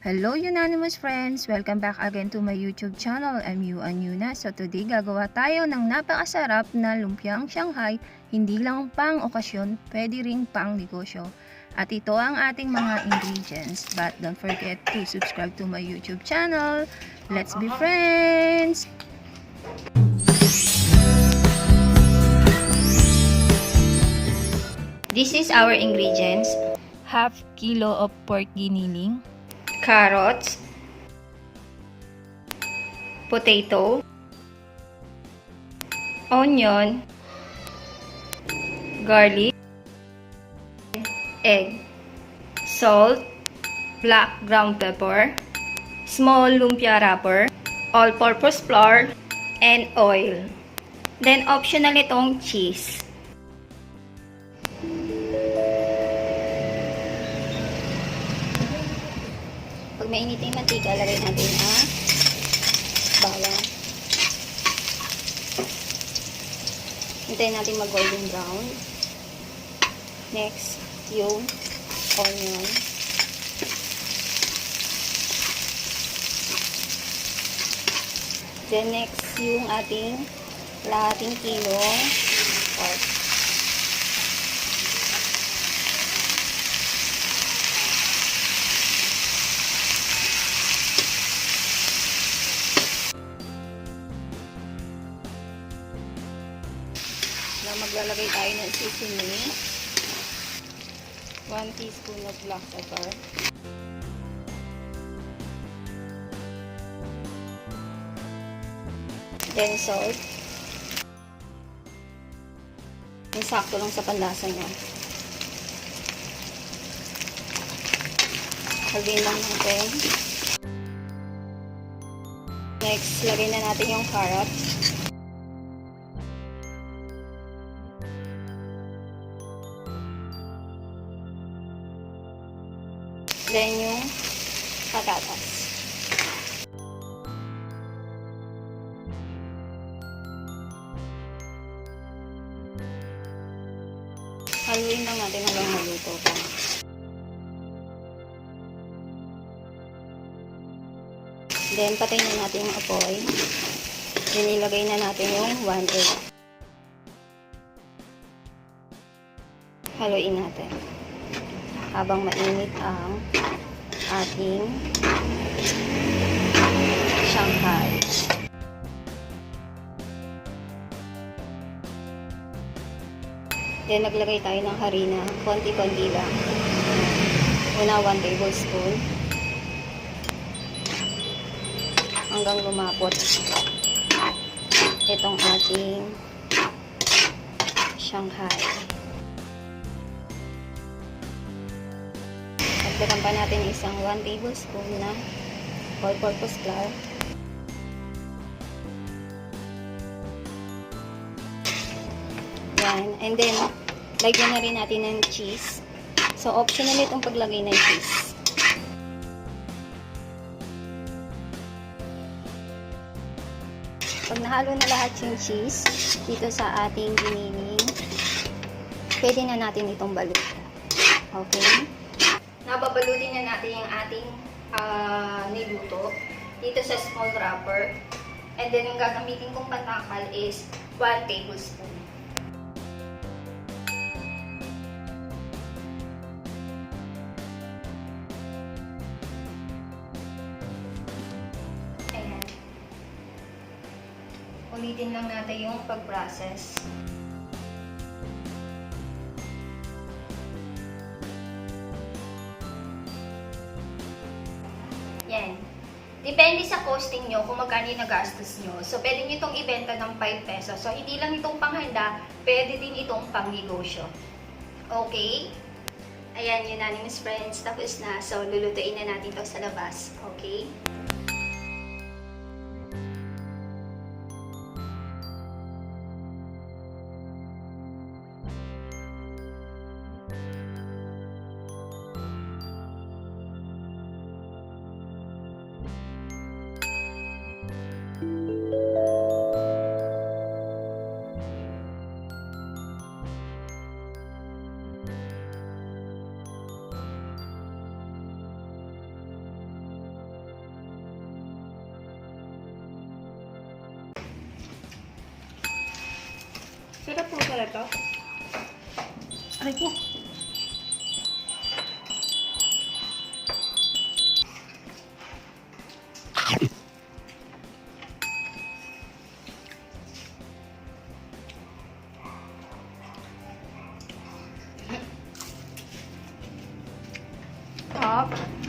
Hello Euanimous Friends! Welcome back again to my YouTube channel. I'm Euanne Hyuna. So today gagawa tayo ng napakasarap na Lumpiang Shanghai. Hindi lang pang okasyon, pwede ring pang negosyo. At ito ang ating mga ingredients. But don't forget to subscribe to my YouTube channel. Let's be friends! This is our ingredients. Half kilo of pork giniling, carrots, potato, onion, garlic, egg, salt, black ground pepper, small lumpia wrapper, all-purpose flour, and oil. Then optional itong cheese. Pag mainit yung mantika, lagay natin ang bawang. Hintayin natin mag-golden brown. Next, yung onion. Then next, yung ating kalahating kilo pork. Maglalagay tayo ng seasoning. 1 teaspoon of black pepper. Then salt. Yung sakto lang sa panlasa niya. Haluin lang natin. Next, lagay na natin yung carrots. Then yung patatas. Haluin lang natin hanggang maluto pa. Then patayin na natin yung apoy. Then ilagay na natin yung 1 egg. Haluin natin habang mainit ang ating Shanghai. Then naglagay tayo ng harina, konti-konti lang. Una 1 tablespoon hanggang lumapot itong ating Shanghai. Dagdagan pa natin isang 1 tablespoon na all-purpose flour. Yan. And then, lagyan na rin natin ng cheese. So, optional itong paglagay ng cheese. Pag nahalo na lahat yung cheese dito sa ating giniling, pwede na natin itong balutin. Okay? Nababalutin na natin yung ating niluto dito sa small wrapper. And then, yung gagamitin kong patakal is 1 tablespoon. Ayan. Ulitin lang natin yung pag-process. Yan. Depende sa costing nyo kung magkano yung nagastos nyo. So, pwede nyo itong ibenta ng 5 pesos. So, hindi lang itong panghanda, pwede din itong pangnegosyo. Okay? Ayan, Euanimous Friends. Tapos na. So, lulutuin na natin ito sa labas. Okay? pala to. Aray ko. Top.